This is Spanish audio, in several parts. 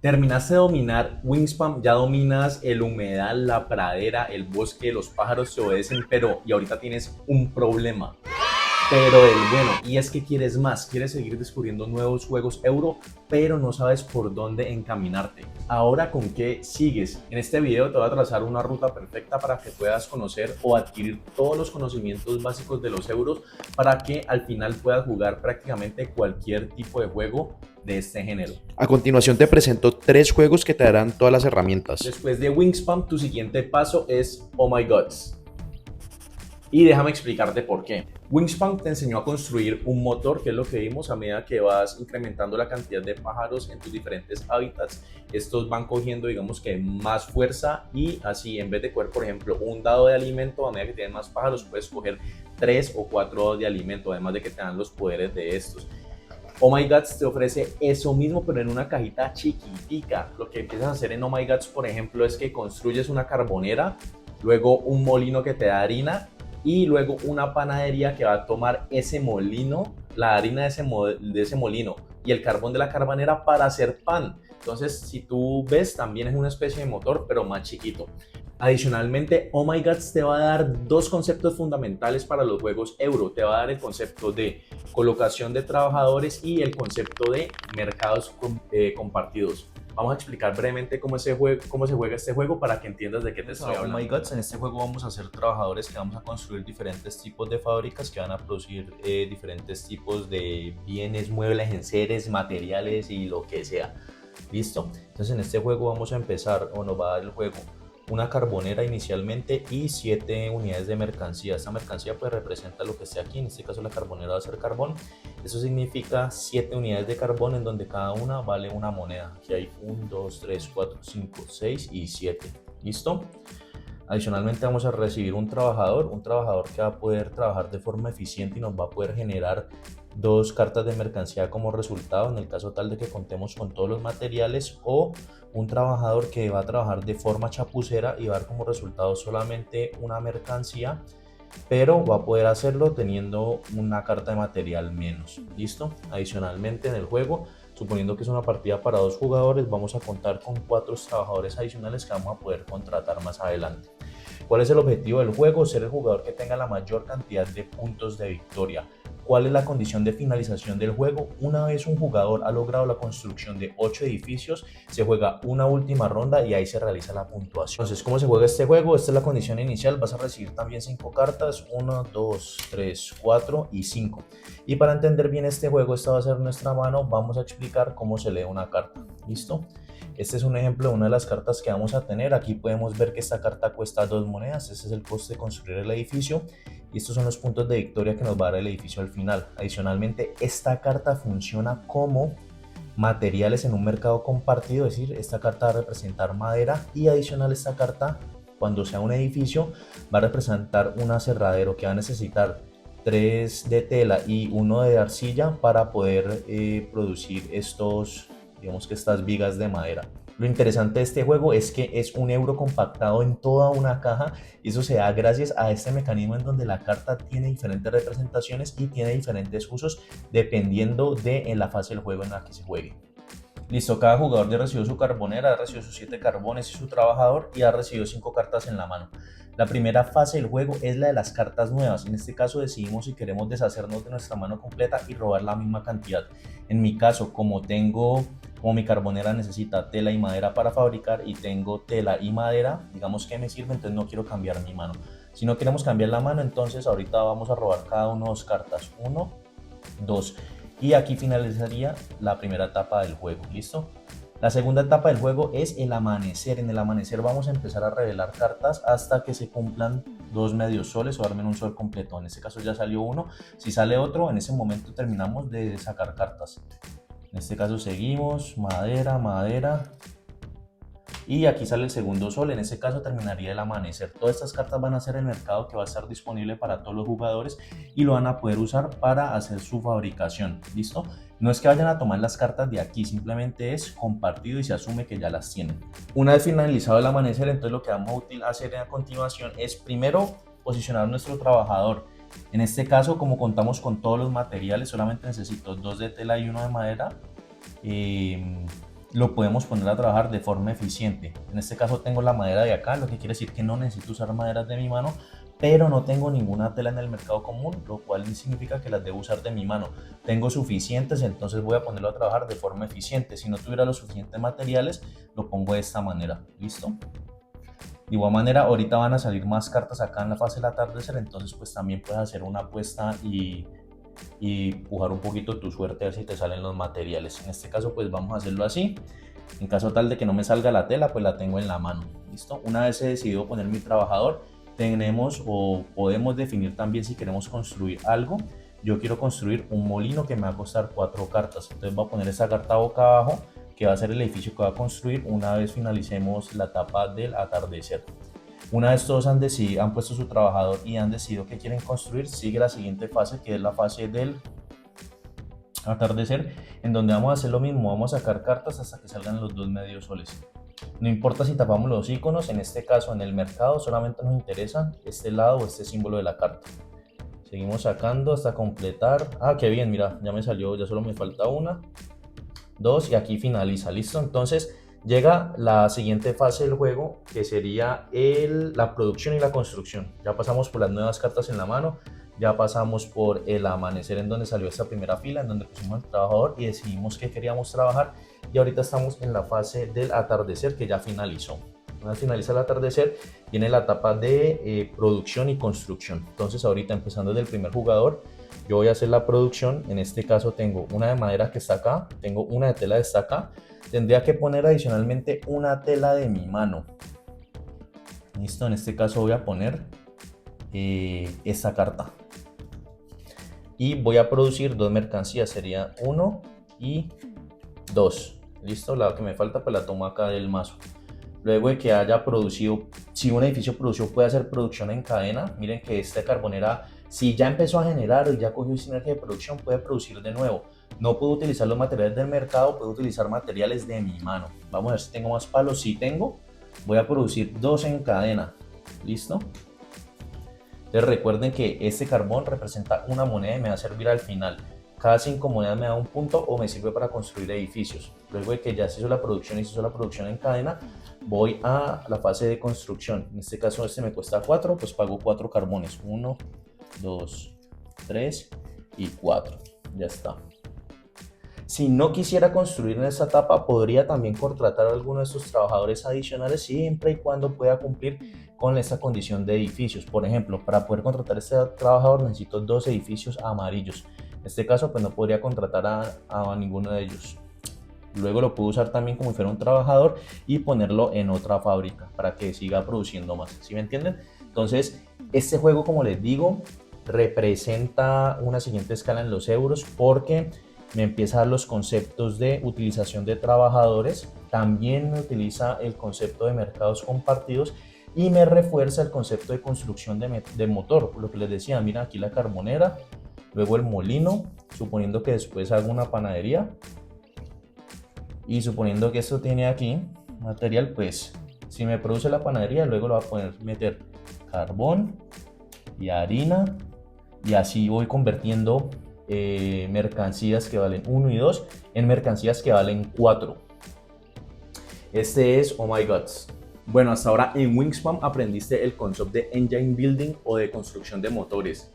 Terminaste de dominar Wingspan, ya dominas el humedal, la pradera, el bosque, los pájaros te obedecen, pero y ahorita tienes un problema. Pero el bueno, y es que quieres más, quieres seguir descubriendo nuevos juegos euro, pero no sabes por dónde encaminarte. Ahora, ¿con qué sigues? En este video te voy a trazar una ruta perfecta para que puedas conocer o adquirir todos los conocimientos básicos de los euros para que al final puedas jugar prácticamente cualquier tipo de juego de este género. A continuación te presento 3 juegos que te darán todas las herramientas. Después de Wingspan, tu siguiente paso es Oh My Gods. Y déjame explicarte por qué. Wingspan te enseñó a construir un motor, que es lo que vimos a medida que vas incrementando la cantidad de pájaros en tus diferentes hábitats. Estos van cogiendo, digamos que más fuerza y así en vez de coger, por ejemplo, un dado de alimento, a medida que tienes más pájaros, puedes coger 3 o 4 dados de alimento, además de que te dan los poderes de estos. Oh My Gods te ofrece eso mismo, pero en una cajita chiquitica. Lo que empiezas a hacer en Oh My Gods, por ejemplo, es que construyes una carbonera, luego un molino que te da harina y luego una panadería que va a tomar ese molino, la harina de ese molino y el carbón de la carbonera para hacer pan. Entonces, si tú ves, también es una especie de motor, pero más chiquito. Adicionalmente, Oh My Gods te va a dar dos conceptos fundamentales para los juegos euro. Te va a dar el concepto de colocación de trabajadores y el concepto de mercados compartidos. Vamos a explicar brevemente cómo se juega este juego para que entiendas de qué te estoy hablando. Oh My Gods, en este juego vamos a ser trabajadores que vamos a construir diferentes tipos de fábricas que van a producir diferentes tipos de bienes, muebles, enseres, materiales y lo que sea. Listo. Entonces en este juego vamos a empezar, o nos va a dar el juego, una carbonera inicialmente y 7 unidades de mercancía. Esta mercancía pues representa lo que esté aquí, en este caso la carbonera va a ser carbón. Eso significa 7 unidades de carbón en donde cada una vale una moneda. Aquí hay 1, 2, 3, 4, 5, 6 y 7. ¿Listo? Adicionalmente vamos a recibir un trabajador que va a poder trabajar de forma eficiente y nos va a poder generar 2 cartas de mercancía como resultado en el caso tal de que contemos con todos los materiales, o un trabajador que va a trabajar de forma chapucera y va a dar como resultado solamente una mercancía, pero va a poder hacerlo teniendo una carta de material menos. ¿Listo? Adicionalmente en el juego, suponiendo que es una partida para 2 jugadores, vamos a contar con 4 trabajadores adicionales que vamos a poder contratar más adelante. ¿Cuál es el objetivo del juego? Ser el jugador que tenga la mayor cantidad de puntos de victoria. ¿Cuál es la condición de finalización del juego? Una vez un jugador ha logrado la construcción de 8 edificios, se juega una última ronda y ahí se realiza la puntuación. Entonces, ¿cómo se juega este juego? Esta es la condición inicial. Vas a recibir también 5 cartas, 1, 2, 3, 4 y 5. Y para entender bien este juego, esta va a ser nuestra mano, vamos a explicar cómo se lee una carta. ¿Listo? Este es un ejemplo de una de las cartas que vamos a tener. Aquí podemos ver que esta carta cuesta 2 monedas. Este es el coste de construir el edificio. Y estos son los puntos de victoria que nos va a dar el edificio al final. Adicionalmente, esta carta funciona como materiales en un mercado compartido. Es decir, esta carta va a representar madera. Y adicional, esta carta, cuando sea un edificio, va a representar un aserradero que va a necesitar 3 de tela y 1 de arcilla para poder producir digamos que estas vigas de madera. Lo interesante de este juego es que es un euro compactado en toda una caja, y eso se da gracias a este mecanismo en donde la carta tiene diferentes representaciones y tiene diferentes usos dependiendo de la fase del juego en la que se juegue. Listo, cada jugador ya recibió su carbonera, ha recibido sus 7 carbones y su trabajador, y ha recibido 5 cartas en la mano. La primera fase del juego es la de las cartas nuevas. En este caso decidimos si queremos deshacernos de nuestra mano completa y robar la misma cantidad. En mi caso, como mi carbonera necesita tela y madera para fabricar y tengo tela y madera, digamos que me sirve, entonces no quiero cambiar mi mano. Si no queremos cambiar la mano, entonces ahorita vamos a robar cada uno 2 cartas. 1, 2. Y aquí finalizaría la primera etapa del juego. ¿Listo? La segunda etapa del juego es el amanecer. En el amanecer vamos a empezar a revelar cartas hasta que se cumplan 2 medios soles o darme un sol completo. En este caso ya salió uno. Si sale otro, en ese momento terminamos de sacar cartas. En este caso seguimos, madera, madera. Y aquí sale el segundo sol, en este caso terminaría el amanecer. Todas estas cartas van a ser el mercado que va a estar disponible para todos los jugadores y lo van a poder usar para hacer su fabricación. ¿Listo? No es que vayan a tomar las cartas de aquí, simplemente es compartido y se asume que ya las tienen. Una vez finalizado el amanecer, entonces lo que vamos a hacer a continuación es primero posicionar nuestro trabajador. En este caso, como contamos con todos los materiales, solamente necesito 2 de tela y 1 de madera. lo podemos poner a trabajar de forma eficiente. En este caso tengo la madera de acá, lo que quiere decir que no necesito usar maderas de mi mano, pero no tengo ninguna tela en el mercado común, lo cual significa que las debo usar de mi mano. Tengo suficientes, entonces voy a ponerlo a trabajar de forma eficiente. Si no tuviera los suficientes materiales, lo pongo de esta manera. ¿Listo? De igual manera, ahorita van a salir más cartas acá en la fase del atardecer, entonces pues también puedes hacer una apuesta y pujar un poquito tu suerte a ver si te salen los materiales. En este caso pues vamos a hacerlo así. En caso tal de que no me salga la tela, pues la tengo en la mano. ¿Listo? Una vez he decidido poner mi trabajador, tenemos o podemos definir también si queremos construir algo. Yo quiero construir un molino que me va a costar 4 cartas. Entonces voy a poner esa carta boca abajo, que va a ser el edificio que va a construir una vez finalicemos la etapa del atardecer. Una vez todos han puesto su trabajador y han decidido que quieren construir, sigue la siguiente fase, que es la fase del atardecer, en donde vamos a hacer lo mismo, vamos a sacar cartas hasta que salgan los 2 medios soles. No importa si tapamos los iconos, en este caso en el mercado solamente nos interesa este lado o este símbolo de la carta. Seguimos sacando hasta completar. Ah, qué bien, mira, ya me salió, ya solo me falta una, 2 y aquí finaliza. Listo, entonces llega la siguiente fase del juego, que sería la producción y la construcción. Ya pasamos por las nuevas cartas en la mano, ya pasamos por el amanecer, en donde salió esta primera fila, en donde pusimos el trabajador y decidimos que queríamos trabajar, y ahorita estamos en la fase del atardecer, que ya finalizó. Una vez finaliza el atardecer, viene la etapa de producción y construcción. Entonces ahorita, empezando desde el primer jugador, yo voy a hacer la producción. En este caso tengo una de madera que está acá, tengo una de tela que está acá, tendría que poner adicionalmente una tela de mi mano. Listo, en este caso voy a poner esta carta y voy a producir 2 mercancías, sería 1 y 2. Listo, la que me falta pues la tomo acá del mazo. Luego de que haya producido, si un edificio produció, puede hacer producción en cadena. Miren que esta carbonera, si ya empezó a generar o ya cogió sinergia de producción, puede producir de nuevo. No puedo utilizar los materiales del mercado, puedo utilizar materiales de mi mano. Vamos a ver si tengo más palos. Si tengo, voy a producir 2 en cadena. ¿Listo? Entonces recuerden que este carbón representa una moneda y me va a servir al final. Cada 5 monedas me da un punto o me sirve para construir edificios. Luego de que ya se hizo la producción y se hizo la producción en cadena, voy a la fase de construcción. En este caso este me cuesta 4, pues pago 4 carbones. 1, 2, 3 y 4. Ya está. Si no quisiera construir en esta etapa, podría también contratar a alguno de estos trabajadores adicionales, siempre y cuando pueda cumplir con esta condición de edificios. Por ejemplo, para poder contratar a este trabajador necesito 2 edificios amarillos. En este caso, pues no podría contratar a ninguno de ellos. Luego lo puedo usar también como si fuera un trabajador y ponerlo en otra fábrica para que siga produciendo más. ¿Sí me entienden? Entonces, este juego, como les digo, representa una siguiente escala en los euros, porque me empieza a dar los conceptos de utilización de trabajadores, también me utiliza el concepto de mercados compartidos y me refuerza el concepto de construcción de motor. Lo que les decía, mira aquí la carbonera, luego el molino, suponiendo que después hago una panadería y suponiendo que esto tiene aquí material, pues si me produce la panadería, luego lo voy a poder meter carbón y harina, y así voy convirtiendo mercancías que valen 1 y 2 en mercancías que valen 4. Este es Oh My Gods. Bueno, hasta ahora en Wingspan aprendiste el concepto de engine building o de construcción de motores.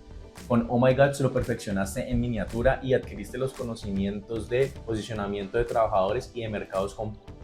Con Oh My Gods lo perfeccionaste en miniatura y adquiriste los conocimientos de posicionamiento de trabajadores y de mercados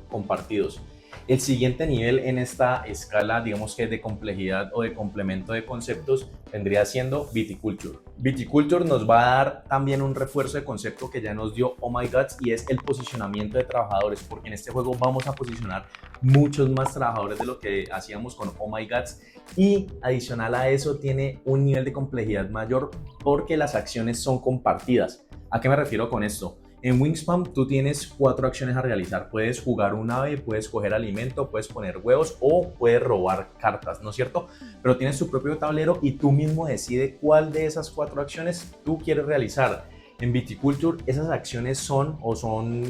compartidos. El siguiente nivel en esta escala, digamos que de complejidad o de complemento de conceptos, vendría siendo Viticulture. Viticulture nos va a dar también un refuerzo de concepto que ya nos dio Oh My Gods, y es el posicionamiento de trabajadores, porque en este juego vamos a posicionar muchos más trabajadores de lo que hacíamos con Oh My Gods, y adicional a eso tiene un nivel de complejidad mayor porque las acciones son compartidas. ¿A qué me refiero con esto? En Wingspan tú tienes 4 acciones a realizar. Puedes jugar un ave, puedes coger alimento, puedes poner huevos o puedes robar cartas, ¿no es cierto? Pero tienes tu propio tablero y tú mismo decides cuál de esas 4 acciones tú quieres realizar. En Viticulture esas acciones son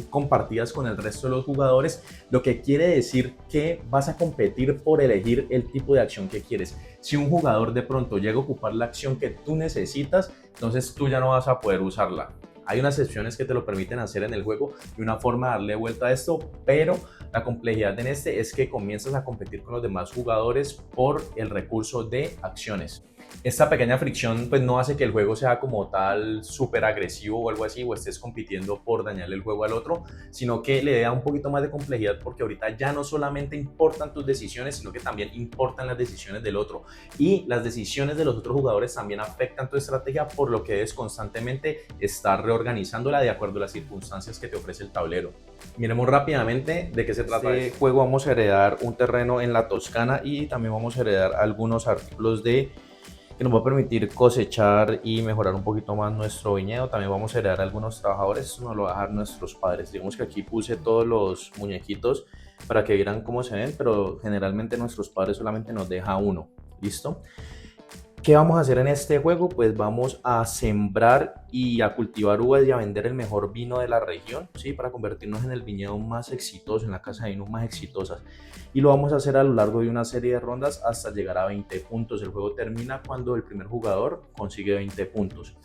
compartidas con el resto de los jugadores, lo que quiere decir que vas a competir por elegir el tipo de acción que quieres. Si un jugador de pronto llega a ocupar la acción que tú necesitas, entonces tú ya no vas a poder usarla. Hay unas excepciones que te lo permiten hacer en el juego y una forma de darle vuelta a esto, pero la complejidad en este es que comienzas a competir con los demás jugadores por el recurso de acciones. Esta pequeña fricción pues no hace que el juego sea como tal súper agresivo o algo así, o estés compitiendo por dañarle el juego al otro, sino que le da un poquito más de complejidad, porque ahorita ya no solamente importan tus decisiones, sino que también importan las decisiones del otro, y las decisiones de los otros jugadores también afectan tu estrategia, por lo que debes constantemente estar reorganizándola de acuerdo a las circunstancias que te ofrece el tablero. Miremos rápidamente de qué se trata Este juego vamos a heredar un terreno en la Toscana y también vamos a heredar algunos artículos que nos va a permitir cosechar y mejorar un poquito más nuestro viñedo. También vamos a heredar algunos trabajadores, eso nos lo van a dejar nuestros padres. Digamos que aquí puse todos los muñequitos para que vieran cómo se ven, pero generalmente nuestros padres solamente nos deja uno. ¿Listo? ¿Qué vamos a hacer en este juego? Pues vamos a sembrar y a cultivar uvas y a vender el mejor vino de la región, ¿sí? Para convertirnos en el viñedo más exitoso, en la casa de vinos más exitosas. Y lo vamos a hacer a lo largo de una serie de rondas hasta llegar a 20 puntos. El juego termina cuando el primer jugador consigue 20 puntos.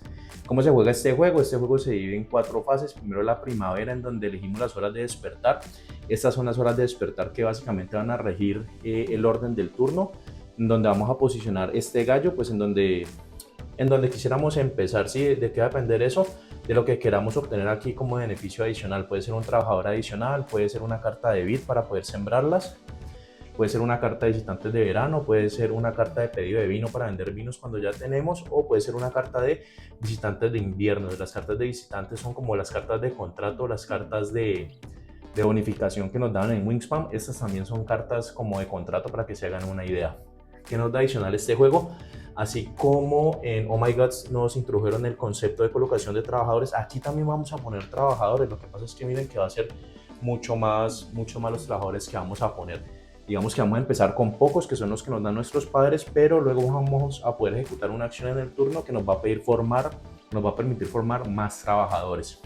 ¿Cómo se juega este juego? Este juego se divide en 4 fases. Primero la primavera, en donde elegimos las horas de despertar. Estas son las horas de despertar que básicamente van a regir el orden del turno, en donde vamos a posicionar este gallo, pues en donde quisiéramos empezar. ¿Sí? ¿De qué va a depender eso? De lo que queramos obtener aquí como beneficio adicional. Puede ser un trabajador adicional, puede ser una carta de vid para poder sembrarlas, puede ser una carta de visitantes de verano, puede ser una carta de pedido de vino para vender vinos cuando ya tenemos, o puede ser una carta de visitantes de invierno. Las cartas de visitantes son como las cartas de contrato, las cartas de bonificación que nos dan en Wingspan. Estas también son cartas como de contrato, para que se hagan una idea. ¿Qué nos da adicional este juego? Así como en Oh My Gods nos introdujeron el concepto de colocación de trabajadores, aquí también vamos a poner trabajadores. Lo que pasa es que miren que va a ser mucho más los trabajadores que vamos a poner. Digamos que vamos a empezar con pocos, que son los que nos dan nuestros padres, pero luego vamos a poder ejecutar una acción en el turno que nos va a permitir formar más trabajadores.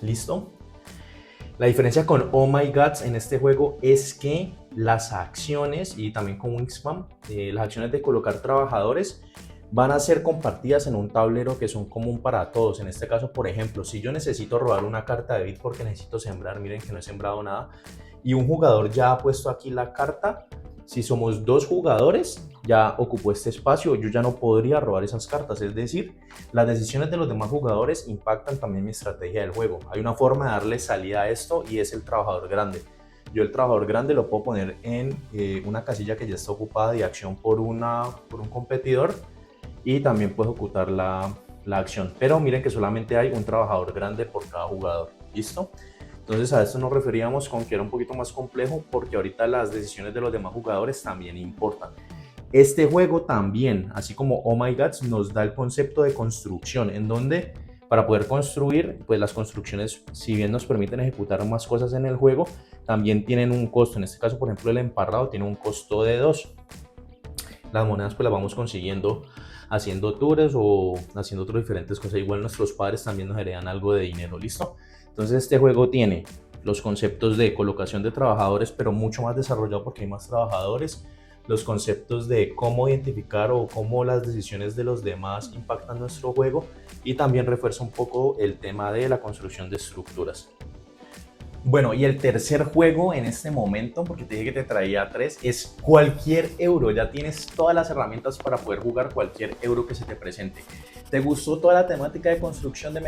¿Listo? La diferencia con Oh My Gods en este juego es que las acciones, y también con Wingspan, las acciones de colocar trabajadores van a ser compartidas en un tablero que son común para todos. En este caso, por ejemplo, si yo necesito robar una carta de vid porque necesito sembrar, miren que no he sembrado nada, y un jugador ya ha puesto aquí la carta, si somos 2 jugadores, ya ocupó este espacio, yo ya no podría robar esas cartas. Es decir, las decisiones de los demás jugadores impactan también mi estrategia del juego. Hay una forma de darle salida a esto, y es el trabajador grande. Yo el trabajador grande lo puedo poner en una casilla que ya está ocupada de acción por un competidor, y también puedo ejecutar la acción. Pero miren que solamente hay un trabajador grande por cada jugador. ¿Listo? Entonces a esto nos referíamos con que era un poquito más complejo, porque ahorita las decisiones de los demás jugadores también importan. Este juego también, así como Oh My Gods, nos da el concepto de construcción, en donde para poder construir, pues las construcciones, si bien nos permiten ejecutar más cosas en el juego, también tienen un costo. En este caso, por ejemplo, el emparrado tiene un costo de 2. Las monedas pues las vamos consiguiendo haciendo tours o haciendo otras diferentes cosas. Igual nuestros padres también nos heredan algo de dinero. ¿Listo? Entonces este juego tiene los conceptos de colocación de trabajadores, pero mucho más desarrollado porque hay más trabajadores. Los conceptos de cómo identificar o cómo las decisiones de los demás impactan nuestro juego, y también refuerza un poco el tema de la construcción de estructuras. Bueno, y el tercer juego en este momento, porque te dije que te traía 3, es cualquier euro. Ya tienes todas las herramientas para poder jugar cualquier euro que se te presente. ¿Te gustó toda la temática de construcción de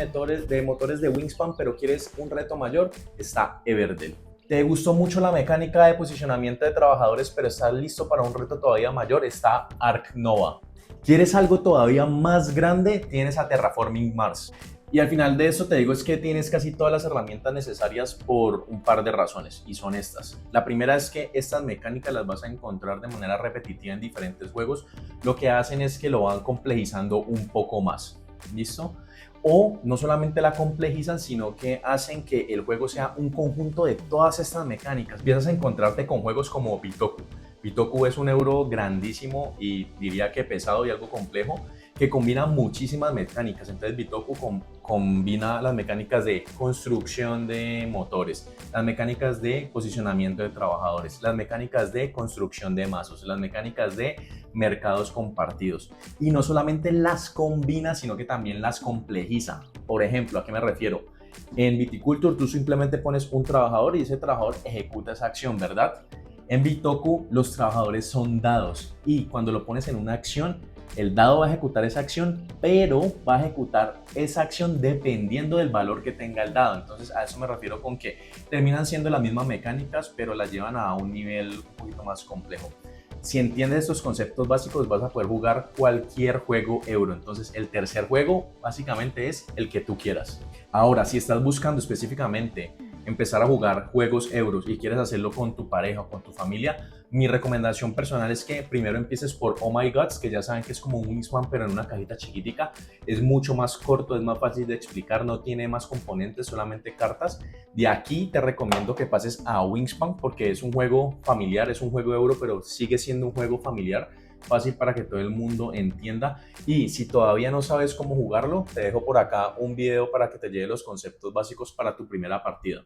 motores de Wingspan, pero quieres un reto mayor? Está Everdell. ¿Te gustó mucho la mecánica de posicionamiento de trabajadores, pero estás listo para un reto todavía mayor? Está Ark Nova. ¿Quieres algo todavía más grande? Tienes a Terraforming Mars. Y al final de eso te digo es que tienes casi todas las herramientas necesarias por un par de razones, y son estas. La primera es que estas mecánicas las vas a encontrar de manera repetitiva en diferentes juegos. Lo que hacen es que lo van complejizando un poco más. ¿Listo? O no solamente la complejizan, sino que hacen que el juego sea un conjunto de todas estas mecánicas. Empiezas a encontrarte con juegos como Bitoku. Bitoku es un euro grandísimo y diría que pesado y algo complejo, que combina muchísimas mecánicas. Entonces Bitoku combina las mecánicas de construcción de motores, las mecánicas de posicionamiento de trabajadores, las mecánicas de construcción de mazos, las mecánicas de mercados compartidos. Y no solamente las combina, sino que también las complejiza. Por ejemplo, ¿a qué me refiero? En Viticulture tú simplemente pones un trabajador y ese trabajador ejecuta esa acción, ¿verdad? En Bitoku los trabajadores son dados y cuando lo pones en una acción, el dado va a ejecutar esa acción, pero va a ejecutar esa acción dependiendo del valor que tenga el dado. Entonces a eso me refiero con que terminan siendo las mismas mecánicas, pero las llevan a un nivel un poquito más complejo. Si entiendes estos conceptos básicos, vas a poder jugar cualquier juego euro. Entonces el tercer juego básicamente es el que tú quieras. Ahora, si estás buscando específicamente empezar a jugar juegos euros y quieres hacerlo con tu pareja o con tu familia, mi recomendación personal es que primero empieces por Oh My Gods, que ya saben que es como un Wingspan pero en una cajita chiquitica. Es mucho más corto, es más fácil de explicar, no tiene más componentes, solamente cartas. De aquí te recomiendo que pases a Wingspan porque es un juego familiar, es un juego euro, pero sigue siendo un juego familiar, fácil para que todo el mundo entienda. Y si todavía no sabes cómo jugarlo, te dejo por acá un video para que te lleve los conceptos básicos para tu primera partida.